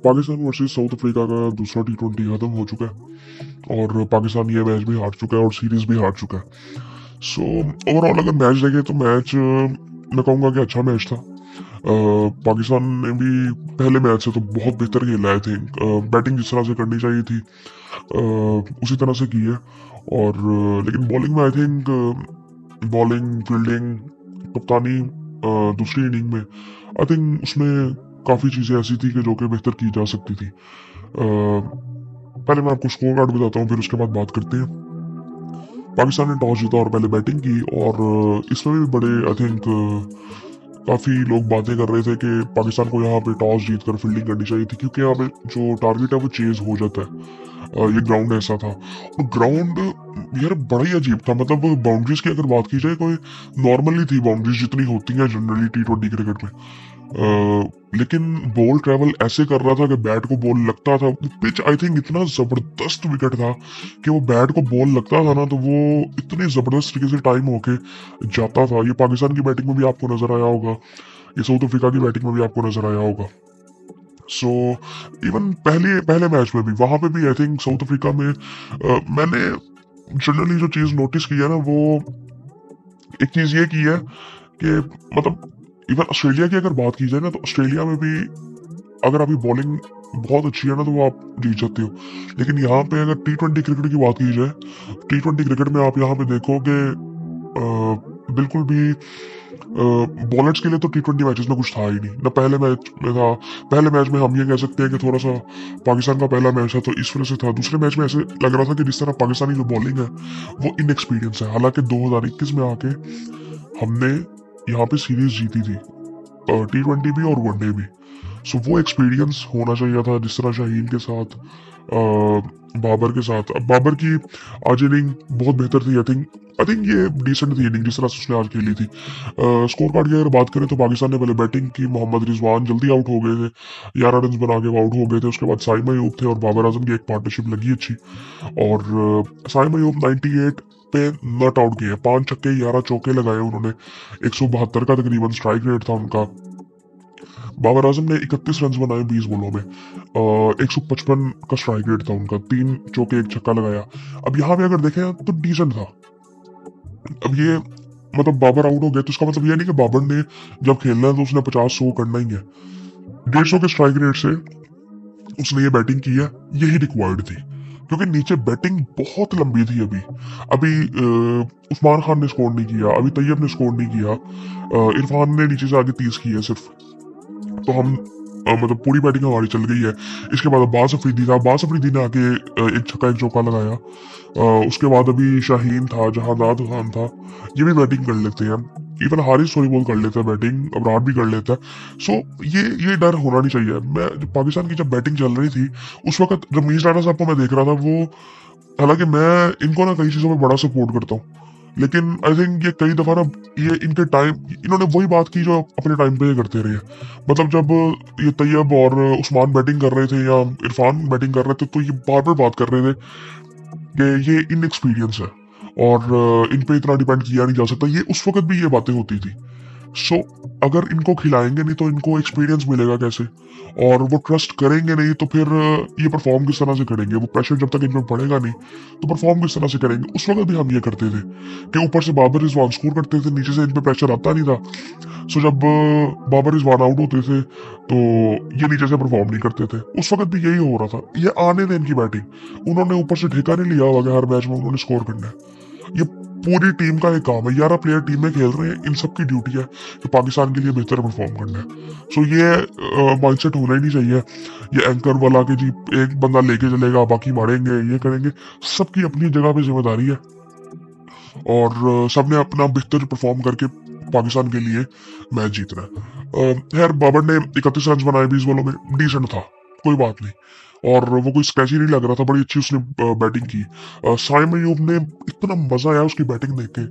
Pakistan versus south Africa का दूसरा टी20 खत्म हो चुका है और पाकिस्तान ये मैच भी हार चुका है और सीरीज भी हार चुका है। सो ओवरऑल अगर मैच देखें तो मैच मैं कहूँगा कि अच्छा मैच था। पाकिस्तान ने भी पहले मैच से तो बहुत बेहतर खेला है। थे बैटिंग जिस तरह से करनी चाहिए थी उसी तरह से की है। और लेकिन बॉलिंग में आई थिंक बॉलिंग फील्डिंग कप्तानी दूसरी इनिंग में आई थिंक उसमें काफ़ी चीज़ें ऐसी थी कि जो कि बेहतर की जा सकती थी। पहले मैं आपको स्कोर कार्ड बताता हूँ, फिर उसके बाद बात करते हैं। पाकिस्तान ने टॉस जीता और पहले बैटिंग की और इसमें भी बड़े आई थिंक काफ़ी लोग बातें कर रहे थे कि पाकिस्तान को यहाँ पे टॉस जीत कर फील्डिंग करनी चाहिए थी, क्योंकि यहाँ पे जो टारगेट है वो चेज हो जाता है। ये ग्राउंड ऐसा था और ग्राउंड यार बड़ा ही अजीब था। मतलब बाउंड्रीज की अगर बात की जाए, कोई नॉर्मली थी बाउंड्रीज जितनी होती हैं जनरली टी20 क्रिकेट में। लेकिन बॉल ट्रेवल ऐसे कर रहा था कि बैट को बॉल लगता था। पिच आई थिंक इतना जबरदस्त विकेट था कि वो बैट को बॉल लगता था ना तो वो इतने जबरदस्त तरीके से टाइम होके जाता था। ये पाकिस्तान की बैटिंग में भी आपको नजर आया होगा, ये साउथ अफ्रीका की बैटिंग में भी आपको नजर आया होगा। सो इवन पहले पहले मैच में भी वहां पे भी आई थिंक साउथ अफ्रीका में मैंने जनरली जो चीज नोटिस की है ना, वो एक चीज ये की है कि मतलब इवन ऑस्ट्रेलिया की अगर बात की जाए ना, तो ऑस्ट्रेलिया में भी अगर आपकी बॉलिंग बहुत अच्छी है ना तो वो आप जीत जाते हो। लेकिन यहाँ पे अगर टी20 क्रिकेट की बात की जाए, टी20 क्रिकेट में आप यहाँ पे देखोगे बिल्कुल भी बॉलर्स के लिए तो टी20 मैचेस में कुछ था ही नहीं ना। पहले मैच में था, पहले मैच में हम ये कह सकते हैं कि थोड़ा सा पाकिस्तान का पहला मैच था तो इस वजह से था। दूसरे मैच में ऐसे लग रहा था कि जिस तरह पाकिस्तानी जो बॉलिंग है वो इनएक्सपीरियंस है। हालांकि 2021 में आके हमने यहाँ पे सीरीज जीती थी, टी20 भी और वनडे भी। सो वो एक्सपीरियंस होना चाहिए था, जिस तरह शाहीन के साथ बाबर के साथ। अब बाबर की आज इनिंग बहुत बेहतर थी। आई थिंक ये डिसेंट थी इनिंग जिस तरह से उसने आज खेली थी। स्कोर कार्ड की अगर बात करें तो पाकिस्तान ने पहले बैटिंग की, मोहम्मद रिजवान जल्दी आउट हो गए थे, 11 रन बना के आउट हो गए थे। उसके बाद साइम अयूब थे और बाबर आजम की एक पार्टनरशिप लगी अच्छी। और साइम अयूब 98 पे नॉट आउट किए, 5 छक्के 11 चौके लगाए उन्होंने। 172 का तकरीबन स्ट्राइक रेट था उनका। बाबर आजम ने 31 रन बनाए 20 बॉलों में, 155 का स्ट्राइक रेट था उनका, 3 चौके 1 छक्का लगाया। अब यहाँ पे अगर देखें तो डिसेंट था। अब ये मतलब बाबर आउट हो गया तो इसका मतलब ये नहीं कि बाबर ने जब खेलना है तो उसने 50-100 करना ही है। 150 के स्ट्राइक रेट से उसने ये बैटिंग की है, यही रिक्वायर्ड थी, क्योंकि नीचे बैटिंग बहुत लंबी थी। अभी अभी उस्मान खान ने स्कोर नहीं किया, अभी तैयब ने स्कोर नहीं किया, इरफान ने नीचे से आगे 30 की है सिर्फ। तो हम मतलब पूरी बैटिंग हमारी चल गई है। इसके बाद अब्बास अफरीदी था, अब्बास अफरीदी ने आके एक छक्का एक चौका लगाया। उसके बाद अभी शाहीन था, जहादाद खान था, ये भी बैटिंग कर लेते हैं। इवन हारिस थोड़ी बहुत कर लेता है बैटिंग, अबरार भी कर लेता है। सो ये डर होना नहीं चाहिए। मैं जब पाकिस्तान की जब बैटिंग चल रही थी उस वक्त रमीज राणा साहब को मैं देख रहा था। वो हालांकि मैं इनको ना कई चीज़ों में बड़ा सपोर्ट करता हूँ, लेकिन आई थिंक ये कई दफा ना ये इनके टाइम इन्होंने वही बात की जो अपने टाइम पे ये करते रहे। मतलब जब ये तैयब और उस्मान बैटिंग कर रहे थे या इरफान बैटिंग कर रहे थे तो ये बार बार बात कर रहे थे कि ये इनएक्सपीरियंस है और इन पे इतना डिपेंड किया नहीं जा सकता। ये उस वक्त भी ये बातें होती थी। सो अगर इनको खिलाएंगे नहीं तो इनको एक्सपीरियंस मिलेगा कैसे, और वो ट्रस्ट करेंगे नहीं तो फिर ये परफॉर्म किस तरह से करेंगे। वो प्रेशर जब तक इन पर पड़ेगा नहीं तो परफॉर्म किस तरह से करेंगे। उस वक्त भी हम ये करते थे कि ऊपर से बाबर रिजवान स्कोर करते थे, नीचे से इन पे प्रेशर आता नहीं था। सो जब बाबर रिजवान आउट होते थे तो ये नीचे से परफॉर्म नहीं करते थे। उस वक्त भी यही हो रहा था। ये आने दें इनकी बैटिंग, उन्होंने ऊपर से ठेका नहीं लिया हुआ कि हर मैच में उन्होंने स्कोर करना है। ये पूरी टीम का एक काम है। 11 प्लेयर टीम में खेल रहे हैं, इन सबकी ड्यूटी है कि पाकिस्तान के लिए बेहतर परफॉर्म करना है। सो ये माइंडसेट होना ही नहीं चाहिए ये एंकर वाला कि जी एक बंदा लेके चलेगा बाकी मारेंगे ये करेंगे। सबकी अपनी जगह पे जिम्मेदारी है और सबने अपना बेहतर परफॉर्म करके पाकिस्तान के लिए मैच जीतना है। खैर बाबर ने 31 रन बनाए 20 बॉलों में, डिसेंट था, कोई बात नहीं। और वो कोई स्क्रैची नहीं लग रहा था, बड़ी अच्छी उसने बैटिंग की। साइम अयूब ने इतना मजा आया उसकी बैटिंग देख के,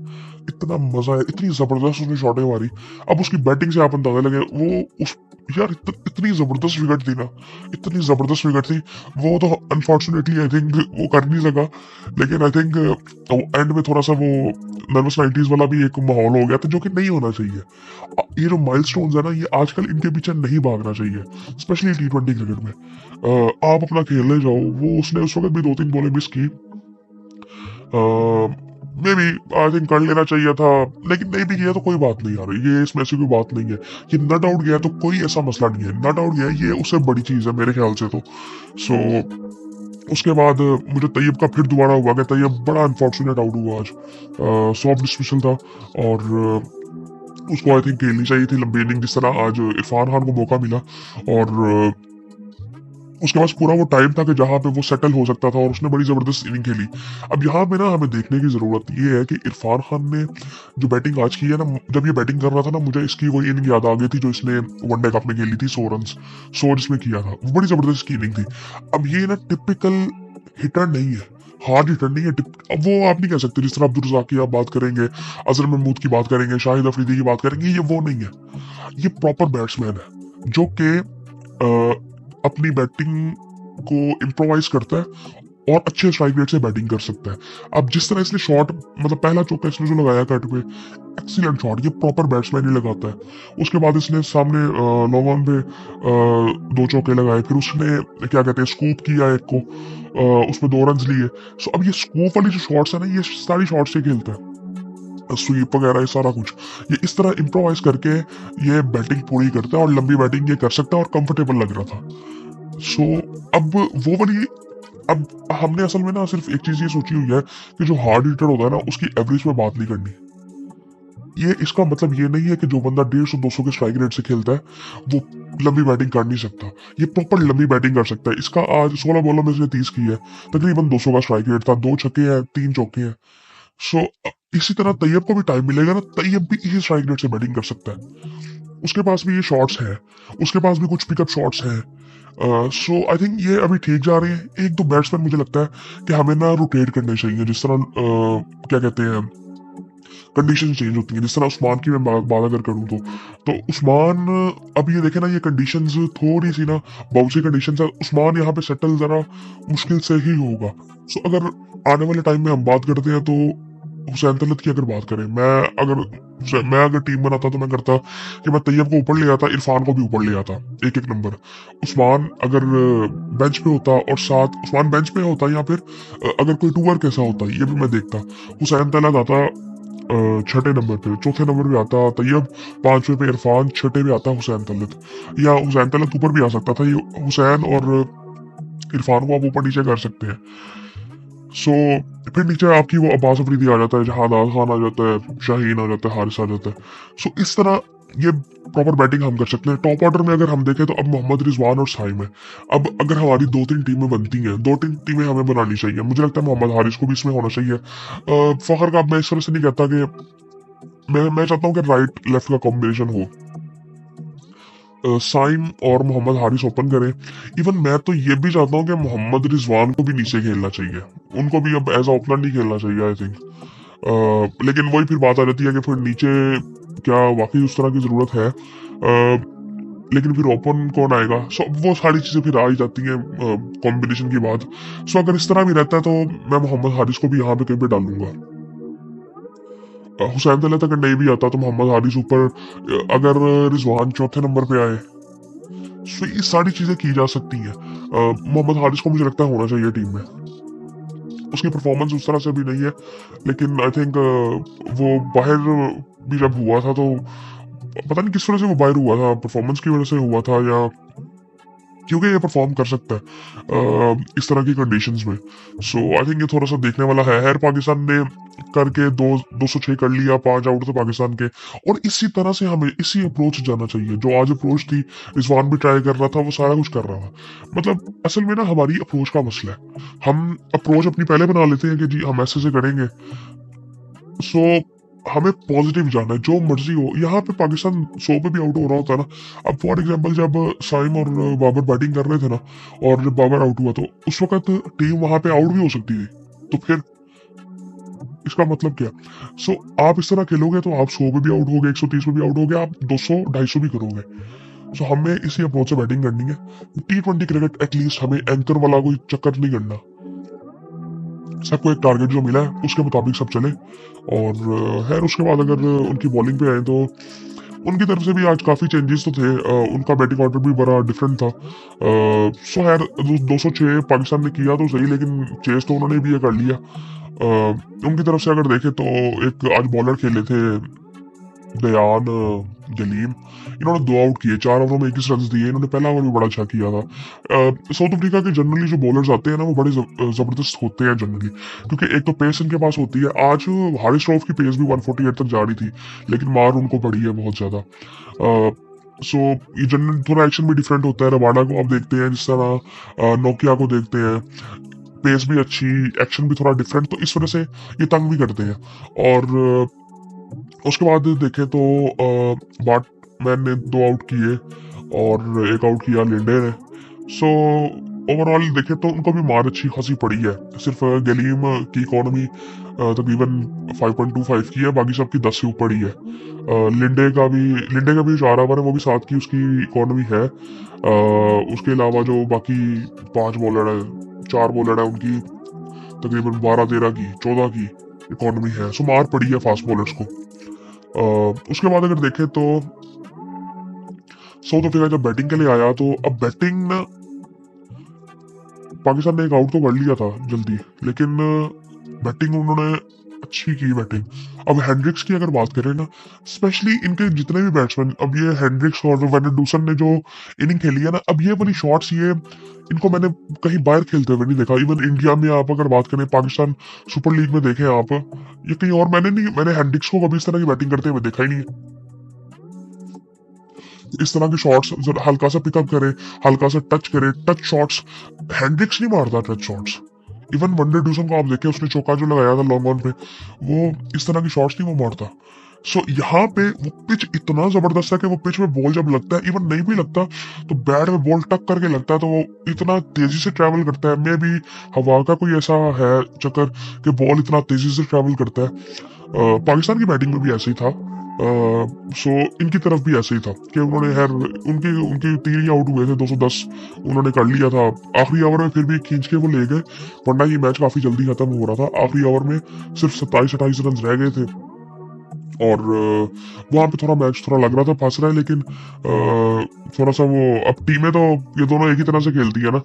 इतना मजा आया, इतनी जबरदस्त उसने शॉटें मारी। अब उसकी बैटिंग से आप अंदाजा लगे वो उस यार इतनी जबरदस्त विकेट थी ना, इतनी जबरदस्त विकेट थी। वो तो अनफॉर्चुनेटली आई थिंक वो कर नहीं सका, लेकिन आई थिंक एंड में थोड़ा सा वो नर्वस 90s वाला भी एक माहौल हो गया था, जो कि नहीं होना चाहिए। ये जो माइलस्टोन्स है ना, ये आजकल इनके पीछे नहीं भागना चाहिए, स्पेशली T20 क्रिकेट में। आप अपना खेलने जाओ। वो उसने उस वक्त भी 2-3 बॉलें मिस की, मे बी आई थिंक कर लेना चाहिए था, लेकिन नहीं भी किया तो कोई बात नहीं यार, ये इसमें ऐसी कोई बात नहीं है। ये नट आउट गया तो कोई ऐसा मसला नहीं है, नट आउट गया ये उससे बड़ी चीज है मेरे ख्याल से तो। सो उसके बाद मुझे तैयब का फिर दोबारा हुआ कि तैयब बड़ा अनफॉर्चुनेट आउट हुआ आज। सॉफ्ट डिस्मिसल था, और उसको आई थिंक खेलनी चाहिए थी लंबी इनिंग, जिस तरह आज इरफान खान को मौका मिला। और उसके पास पूरा वो टाइम था कि जहां पे वो सेटल हो सकता था, और उसने बड़ी जबरदस्त इनिंग खेली। अब यहाँ पे ना हमें देखने की जरूरत ये है कि इरफान खान ने जो बैटिंग आज की है ना, जब ये बैटिंग कर रहा था ना, मुझे इसकी वही इनिंग याद आ गई थी जो इसने वनडे कप में खेली थी, 100 रन 100 जिसमें किया था। वो बड़ी जबरदस्त की इनिंग थी। अब ये ना टिपिकल हिटर नहीं है, हार्ड हिटर नहीं है। अब वो आप नहीं कह सकते, जिस तरह अब्दुल रज़ाक की आप बात करेंगे, अजहर महमूद की बात करेंगे, शाहिद अफरीदी की बात करेंगे, ये वो नहीं है। ये प्रॉपर बैट्समैन है जो कि अपनी बैटिंग को इम्प्रोवाइज करता है और अच्छे स्ट्राइक रेट से बैटिंग कर सकता है। अब जिस तरह इसने शॉट, मतलब पहला चौका इसने जो लगाया कट पे, एक्सीलेंट शॉट, ये प्रॉपर बैट्समैन ही लगाता है। उसके बाद इसने सामने लॉन्ग ऑन पे 2 चौके लगाए, फिर उसने क्या कहते हैं स्कूप किया एक को, उसमें 2 रन लिए। सो अब ये स्कूप वाली जो शॉट्स है ना, ये सारी शॉट्स से खेलता है, स्वीप वगैरह ये सारा कुछ ये इस तरह इम्प्रोवाइज करके ये बैटिंग पूरी करता है, और लंबी बैटिंग ये कर सकता है, और कंफर्टेबल लग रहा था। सो अब वो वाली, अब हमने असल में ना सिर्फ एक चीज ये सोची हुई है कि जो हार्ड हिटर होता है ना, उसकी एवरेज में बात नहीं करनी। ये इसका मतलब ये नहीं है कि जो बंदा 150-200 के स्ट्राइक रेट से खेलता है वो लंबी बैटिंग कर नहीं सकता। ये प्रॉपर लंबी बैटिंग कर सकता है। इसका आज 16 बॉलों में इसने 30 की है, तकरीबन 200 का स्ट्राइक रेट था, 2 छक्के हैं, 3 चौके हैं। सो इसी तरह तैयब को भी टाइम मिलेगा ना, तैयब भी इसी स्ट्राइक रेट से बैटिंग कर सकता है। उसके पास भी ये शॉट्स हैं, उसके पास भी कुछ पिकअप शॉट्स हैं। सो आई थिंक ये अभी ठीक जा रहे हैं। एक दो बैट्समैन मुझे लगता है कि हमें ना रोटेट करने चाहिए, जिस तरह क्या कहते हैं कंडीशन चेंज होती हैं। जिस तरह उस्मान की मैं बात अगर करूँ तो उस्मान, अब ये देखे ना, ये कंडीशंस थोड़ी सी ना बाउंसी कंडीशन है, उस्मान यहाँ पे सेटल जरा मुश्किल से ही होगा। सो अगर आने वाले टाइम में हम बात करते हैं तो हुसैन तलत की अगर बात करें, मैं अगर टीम बनाता तो मैं करता कि मैं तैयब को ऊपर ले आता, इरफान को भी ऊपर ले आता, एक एक नंबर। उस्मान अगर बेंच पे होता, और साथ उस्मान बेंच पे होता, या फिर अगर कोई टूर कैसा होता ये भी मैं देखता। हुसैन तलत आता छठे नंबर पे, चौथे नंबर पे आता तैयब, पांचवे पे इरफान, छठे पे आता हुसैन तलत। या हुसैन तलत ऊपर भी आ सकता था, ये हुसैन और इरफान को आप ऊपर नीचे कर सकते हैं। सो फिर नीचे आपकी वो अब्बास अफरीदी आ जाता है, जहादार खान आ जाता है, शाहीन आ जाता है, हारिस आ जाता है। सो इस तरह ये प्रॉपर बैटिंग हम कर सकते हैं। टॉप ऑर्डर में अगर हम देखें तो अब मोहम्मद रिजवान और साइम है। अब अगर हमारी 2-3 टीमें बनती हैं, 2-3 टीमें हमें बनानी चाहिए। मुझे लगता है मोहम्मद हारिस को भी इसमें होना चाहिए। फखर का मैं इस तरह से नहीं कहता कि मैं चाहता हूँ कि राइट लेफ्ट का कॉम्बिनेशन हो, साइम और मोहम्मद हारिस ओपन करें। इवन मैं तो ये भी चाहता हूँ कि मोहम्मद रिजवान को भी नीचे खेलना चाहिए, उनको भी अब एज ओपनर नहीं खेलना चाहिए आई थिंक। लेकिन वही फिर बात आ जाती है कि फिर नीचे क्या वाकई उस तरह की जरूरत है, लेकिन फिर ओपन कौन आएगा। सो वो सारी चीजें फिर आ ही जाती हैं कॉम्बिनेशन की बात। सो अगर इस तरह भी रहता है तो मैं मोहम्मद हारिस को भी यहाँ पे कहीं पे डालूंगा। हुसैन तलत अगर नहीं भी आता तो मोहम्मद हारिस ऊपर, अगर रिजवान चौथे नंबर पे आए। सो ये सारी चीजें की जा सकती हैं। मोहम्मद हारिस को मुझे लगता है होना चाहिए टीम में। उसकी परफॉर्मेंस उस तरह से भी नहीं है, लेकिन आई थिंक वो बाहर भी जब हुआ था तो पता नहीं किस तरह से वो बाहर हुआ था, परफॉर्मेंस की वजह से हुआ था, या क्योंकि ये परफॉर्म कर सकता है इस तरह की कंडीशंस में। सो आई थिंक ये थोड़ा सा देखने वाला है। पाकिस्तान ने करके 206 कर लिया, 5 आउट थे पाकिस्तान के, और इसी तरह से हमें इसी अप्रोच जाना चाहिए। जो आज अप्रोच थी, रिजवान भी ट्राई कर रहा था, वो सारा कुछ कर रहा था। मतलब असल में ना हमारी अप्रोच का मसला है। हम अप्रोच अपनी पहले बना लेते हैं कि जी हम ऐसे से करेंगे। सो हमें पॉजिटिव जाना है, जो मर्जी हो। यहाँ पे पाकिस्तान 100 पे भी आउट हो रहा होता है ना। अब फॉर एग्जांपल जब साइम और बाबर बैटिंग कर रहे थे ना, और जब बाबर आउट हुआ, तो उस वक्त टीम वहां पे आउट भी हो सकती थी। तो फिर इसका मतलब क्या? आप इस तरह खेलोगे तो आप 100 पे भी आउट हो गए, 130 पे भी आउट हो गए, आप 200 250 भी करोगे। सो हमें इसी अप्रोच से बैटिंग करनी है। T20 क्रिकेट एटलीस्ट हमें एंकर वाला कोई चक्कर नहीं करना। सबको एक टारगेट जो मिला है उसके मुताबिक सब चले। और खैर उसके बाद अगर उनकी बॉलिंग पे आए तो उनकी तरफ से भी आज काफ़ी चेंजेस तो थे। उनका बैटिंग ऑर्डर भी बड़ा डिफरेंट था। सो खैर 206 पाकिस्तान ने किया तो सही, लेकिन चेस तो उन्होंने भी ये कर लिया। उनकी तरफ से अगर देखें तो एक आज बॉलर खेले थे दयान जलीम, इन्होंने 2 आउट किए, 4 ओवरों में 21 रन दिए। इन्होंने पहला ओवर भी बड़ा अच्छा किया था। साउथ अफ्रीका के जनरली जो बॉलर्स आते हैं ना वो बड़े जबरदस्त होते हैं जनरली, क्योंकि एक तो पेस इनके पास होती है। आज हारिस रऊफ की पेस भी 148 तक जा रही थी, लेकिन मार उनको पड़ी है बहुत ज्यादा। सो ये जनरल थोड़ा एक्शन भी डिफरेंट होता है। रबाडा को आप देखते हैं, जिस तरह नोकिया को देखते हैं, पेस भी अच्छी, एक्शन भी थोड़ा डिफरेंट, तो इस वजह से ये तंग भी करते हैं। और उसके बाद देखें तो बैटमैन ने 2 आउट किए और 1 आउट किया लिंडे ने। सो ओवरऑल देखें तो उनको भी मार अच्छी खासी पड़ी है। सिर्फ गलीम की इकोनॉमी तकरीबन 5.25 की है, बाकी सबकी 10 से ऊपर ही है। लिंडे का भी 4 ओवर है, वो भी 7 की उसकी इकोनॉमी है। उसके अलावा जो बाकी 5 बॉलर है, 4 बॉलर है, उनकी तकरीबन 12-13 की 14 की इकोनॉमी है। सो मार पड़ी है फास्ट बॉलर्स को। उसके बाद अगर देखें तो साउथ अफ्रीका जब बैटिंग के लिए आया तो अब बैटिंग ना पाकिस्तान ने 1 आउट तो कर लिया था जल्दी, लेकिन बैटिंग उन्होंने अच्छी की बैटिंग। अब हेंड्रिक्स की अगर बात करें ना, स्पेशली इनके जितने भी बैट्समैन, अब ये हेंड्रिक्स और वेनेडूसन ने जो इनिंग खेली है ना, अब ये वाली शॉट्स ये इनको मैंने कहीं बाहर खेलते हुए नहीं देखा। इवन इंडिया में आप अगर बात करें, पाकिस्तान सुपर लीग में देखें आप, ये कहीं और मैंने हेंड्रिक्स को कभी इस तरह की बैटिंग करते हुए देखा ही नहीं है। इस तरह के शॉट्स हल्का सा पिकअप करे, हल्का सा टच करे, टच शॉट्स हेंड्रिक्स नहीं मारता। Touch shots even one day Dussen को आप देखें, उसने चौका जो लगाया था लॉन्ग ऑन पे, वो इस तरह की शॉट्स नहीं वो मारता। सो यहाँ पे वो पिच इतना जबरदस्त है कि वो पिच में बॉल जब लगता है, इवन नहीं भी लगता तो बैट में बॉल टक करके लगता है, तो वो इतना तेजी से ट्रेवल करता है। मे भी हवा का कोई ऐसा है चक्कर कि बॉल इतना तेजी से ट्रेवल करता है। पाकिस्तान की बैटिंग में भी ऐसे ही था। सो इनकी तरफ भी ऐसे ही था कि उन्होंने खैर उनकी उनकी 3 ही आउट हुए थे, 210 उन्होंने कर लिया था। आखिरी ओवर में फिर भी खींच के वो ले गए, वरना ये मैच काफी जल्दी खत्म हो रहा था। आखिरी ओवर में सिर्फ 27-28 रन रह गए थे और वहां पे थोड़ा मैच थोड़ा लग रहा था फंस रहा है, लेकिन थोड़ा सा वो, अब टीमें तो ये दोनों एक ही तरह से खेलती है ना,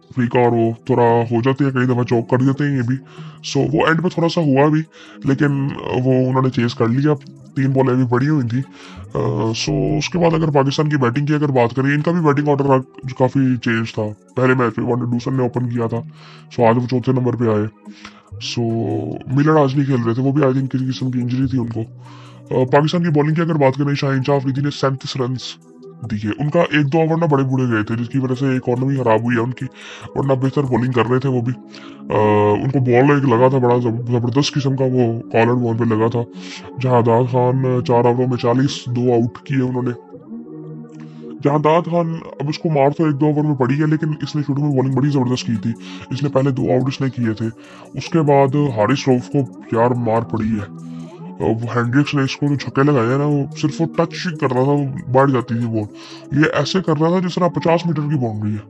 अफ्रीका और वो थोड़ा हो जाते हैं, कई दफा चौक कर देते हैं ये भी। सो वो एंड पे थोड़ा सा हुआ भी, लेकिन वो उन्होंने चेस कर लिया। 3 बॉलें भी पड़ी हुई थी। सो उसके बाद अगर पाकिस्तान की बैटिंग की अगर बात करें, इनका भी बैटिंग ऑर्डर काफी चेंज था। पहले मैच में वनडे डूसन ने ओपन किया था, सो आज वो चौथे नंबर पे आए। सो मिलर आज नहीं खेल रहे थे, वो भी आई थिंक किसी किस्म की इंजरी थी उनको। पाकिस्तान की बॉलिंग की अगर बात करें, शाहीन शाह अफरीदी ने 37 रन दिए। उनका 1-2 ओवर ना बड़े बुरे गए थे, जिसकी वजह से इकोनॉमी खराब हुई है उनकी, वरना बेहतर बॉलिंग कर रहे थे वो भी। उनको बॉल एक लगा था बड़ा जबरदस्त किस्म का, वो कॉलर बॉल पे लगा था। जहादाद खान 4 ओवरों में 40, 2 आउट किए उन्होंने। जहादाद खान अब उसको मार तो 1-2 ओवर में पड़ी है, लेकिन इसने शुरू में बॉलिंग बड़ी जबरदस्त की थी। इसने पहले 2 आउट इसने किए थे। उसके बाद हारिस रऊफ को यार मार पड़ी है। वो हेंड्रिक्स ने इसको जो छक्के लगाए ना, वो सिर्फ वो टच कर रहा था, वो बढ़ जाती थी बॉल। ये ऐसे कर रहा था जिस तरह 50 मीटर की बाउंड्री है।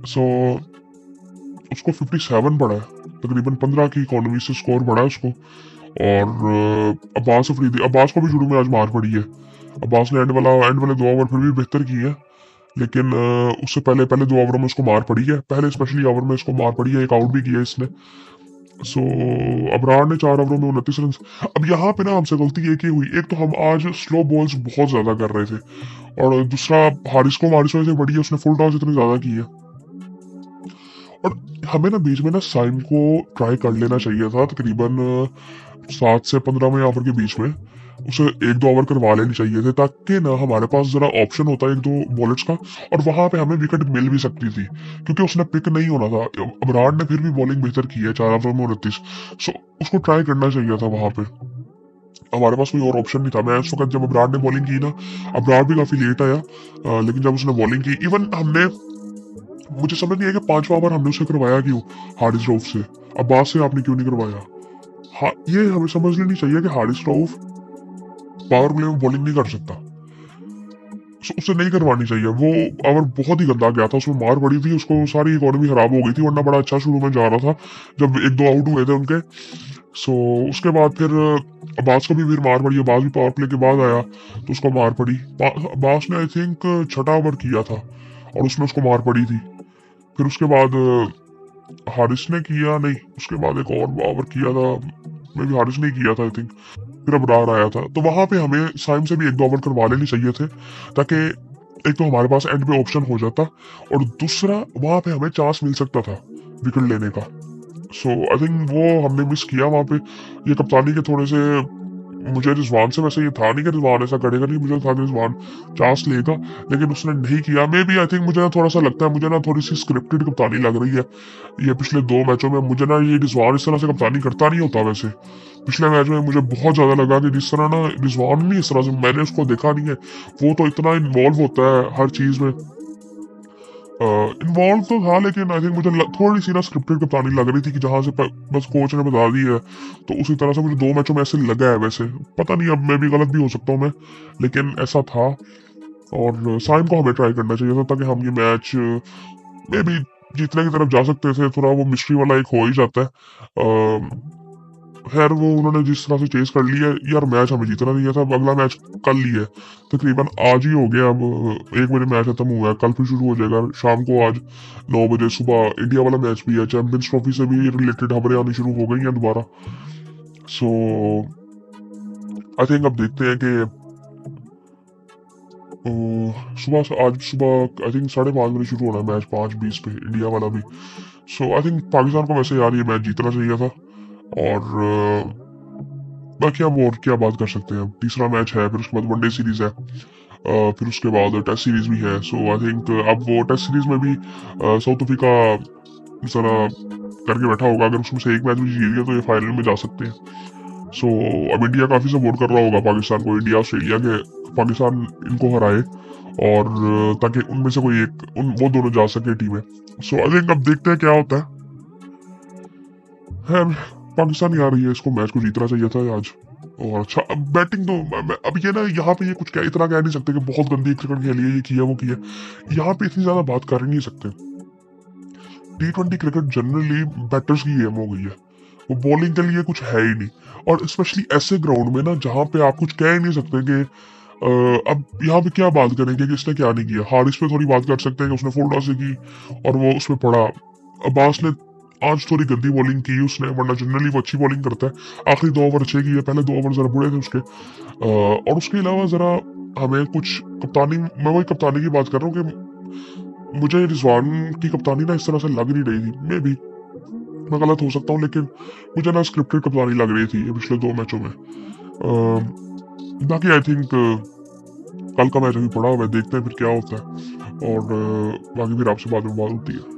सो उसको 57 पड़ा है, तकरीबन 15 की इकोनॉमी से स्कोर बढ़ा है उसको। और अब्बास को भी शुरू में आज मार पड़ी है। अब्बास ने एंड वाले 2 ओवर फिर भी बेहतर किए हैं, लेकिन उससे पहले 2 ओवरों में उसको मार पड़ी है। पहले स्पेशली ओवर में इसको मार पड़ी है, 1 आउट भी किया इसने। सो अबरार ने 4 ओवरों में 29 रन। अब यहाँ पे ना हमसे गलती एक ही हुई, एक तो हम आज स्लो बॉल्स बहुत ज्यादा कर रहे थे, और दूसरा हारिस से बड़ी है, उसने फुल टॉस इतनी ज्यादा की है। और हमें ना बीच में ना साइम को ट्राई कर लेना चाहिए था, तकरीबन 7 से 15वें ओवर के बीच में उसे 1-2 ओवर करवा लेनी चाहिए थे, ताकि ना हमारे पास जरा ऑप्शन होता है 1-2 बॉलर्स का, और वहां पे हमें विकेट मिल भी सकती थी, क्योंकि उसने पिक नहीं होना था। अबरार ने फिर भी बॉलिंग बेहतर की है, 4 ओवर में 29। सो उसको ट्राई करना चाहिए था वहां पे, हमारे पास कोई और ऑप्शन नहीं था। मैं उस वक्त जब अबरार ने बॉलिंग की ना, अबरार भी काफी लेट आया, लेकिन जब उसने बॉलिंग की, इवन हमने, मुझे समझ नहीं आया कि 5वां ओवर हमने उसे करवाया क्यों, हारिस रऊफ से। अब्बास से आपने क्यों नहीं करवाया? ये हमें समझ लेनी चाहिए कि हारिस रऊफ पावर प्ले में बॉलिंग नहीं कर सकता। उससे नहीं करवानी चाहिए। वो ओवर बहुत ही गंदा गया था, उसमें मार पड़ी थी, उसको सारी इकोनॉमी खराब हो गई थी, वरना बड़ा अच्छा शुरू में जा रहा था जब 1-2 आउट हुए थे उनके। सो उसके बाद फिर अब्बास को भी फिर मार पड़ी। अब्बास भी पावर प्ले के बाद आया तो उसको मार पड़ी। अब्बास ने आई थिंक छठा ओवर किया था और उसमें उसको मार पड़ी थी। फिर उसके बाद हारिस ने किया, नहीं उसके बाद एक और ओवर किया था, मे भी हारिस ने ही किया था आई थिंक। फिर अबरार आया था, तो वहां पे हमें साइम से भी 1-2 ओवर करवा लेनी चाहिए थे, ताकि एक तो हमारे पास एंड पे ऑप्शन हो जाता और दूसरा वहां पे हमें चांस मिल सकता था विकेट लेने का। सो आई थिंक वो हमने मिस किया वहां पे। ये कप्तानी के थोड़े से, मुझे रिजवान से वैसे ये था नहीं कि रिजवान ऐसा करेगा, नहीं मुझे था कि रिजवान चांस लेगा, लेकिन उसने नहीं किया। मे बी आई थिंक मुझे ना थोड़ा सा लगता है, मुझे ना थोड़ी सी स्क्रिप्टेड कप्तानी लग रही है ये पिछले 2 मैचों में। मुझे ना ये रिजवान इस तरह से कप्तानी करता नहीं होता वैसे। पिछले मैच में मुझे बहुत ज्यादा लगा कि जिस तरह ना रिजवान नहीं, इस तरह से मैंने उसको देखा नहीं है। वो तो इतना इन्वॉल्व होता है हर चीज में, इन्वॉल्व तो था, लेकिन आई थिंक मुझे थोड़ी सी ना स्क्रिप्टेड कप्तानी लग रही थी कि जहां से बस कोच ने बता दी है, तो उसी तरह से मुझे 2 मैचों में ऐसे लगा है। वैसे पता नहीं, अब मैं भी गलत भी हो सकता हूँ मैं, लेकिन ऐसा था। और साइम को हमें ट्राई करना चाहिए था ताकि हम ये मैच में भी जीतने की तरफ जा सकते थे। थोड़ा वो मिस्ट्री वाला एक हो ही जाता है। खैर वो उन्होंने जिस तरह से चेस कर लिया यार, मैच हमें जीतना नहीं था। अब अगला मैच कल ही है, तकरीबन आज ही हो गया। अब 1 बजे मैच खत्म हुआ है, कल फिर शुरू हो जाएगा शाम को। आज 9 बजे सुबह इंडिया वाला मैच भी है, चैंपियंस ट्रॉफी से भी रिलेटेड खबरें आनी शुरू हो गई हैं दोबारा। सो आई थिंक अब देखते हैं कि सुबह से, आज सुबह आई थिंक 5:30 बजे शुरू होना है मैच, 5:20 पे इंडिया वाला भी। सो आई थिंक पाकिस्तान को वैसे यार ये मैच जीतना चाहिए था। और बाकी हम और क्या बात कर सकते हैं। तीसरा मैच है, फिर उसके बाद वनडे सीरीज है, फिर उसके बाद टेस्ट सीरीज भी है। सो आई थिंक अब वो टेस्ट सीरीज में भी साउथ अफ्रीका जरा करके बैठा होगा, अगर उसमें से एक मैच भी जीत गया तो ये फाइनल में जा सकते हैं। सो अब इंडिया काफी सपोर्ट कर रहा होगा पाकिस्तान को, इंडिया ऑस्ट्रेलिया के, पाकिस्तान इनको हराए और ताकि उनमें से कोई एक वो दोनों जा सके टीमें। सो आई थिंक अब देखते हैं क्या होता है। खैर पाकिस्तान ही आ रही है, इसको मैच को जीतना चाहिए था आज। और अच्छा, अब बैटिंग तो अब ये ना यहाँ पे ये कुछ क्या इतना कह नहीं सकते कि बहुत गंदी क्रिकेट खेली है, ये किया वो किया। यहाँ पे इतनी ज्यादा बात कर ही नहीं सकते। T20 क्रिकेट जनरली बैटर्स की गेम हो गई है, वो बॉलिंग के लिए कुछ है ही नहीं। और स्पेशली ऐसे ग्राउंड में ना जहाँ पे आप कुछ कह ही नहीं सकते कि अब यहाँ पे क्या बात करेंगे कि इसने क्या नहीं किया। हारिस पे थोड़ी बात कर सकते हैं कि उसने फोल्डा से की और वो उसमें पड़ा। अब्बास ने आज थोड़ी गंदी बॉलिंग की उसने, वरना जनरली वो अच्छी बॉलिंग करता है। आखिरी 2 ओवर अच्छे किए, पहले 2 ओवर जरा बुरे थे उसके। और उसके अलावा जरा हमें कुछ कप्तानी, मैं वही कप्तानी की बात कर रहा हूँ कि मुझे रिजवान की कप्तानी ना इस तरह से लग नहीं रही थी। मे बी मैं गलत हो सकता हूँ, लेकिन मुझे ना स्क्रिप्टेड कप्तानी लग रही थी ये पिछले 2 मैचों में। बाकी आई थिंक कल का मैच अभी पड़ा हुआ है, देखते हैं फिर क्या होता है। और बाकी फिर आपसे बाद में बात होती है।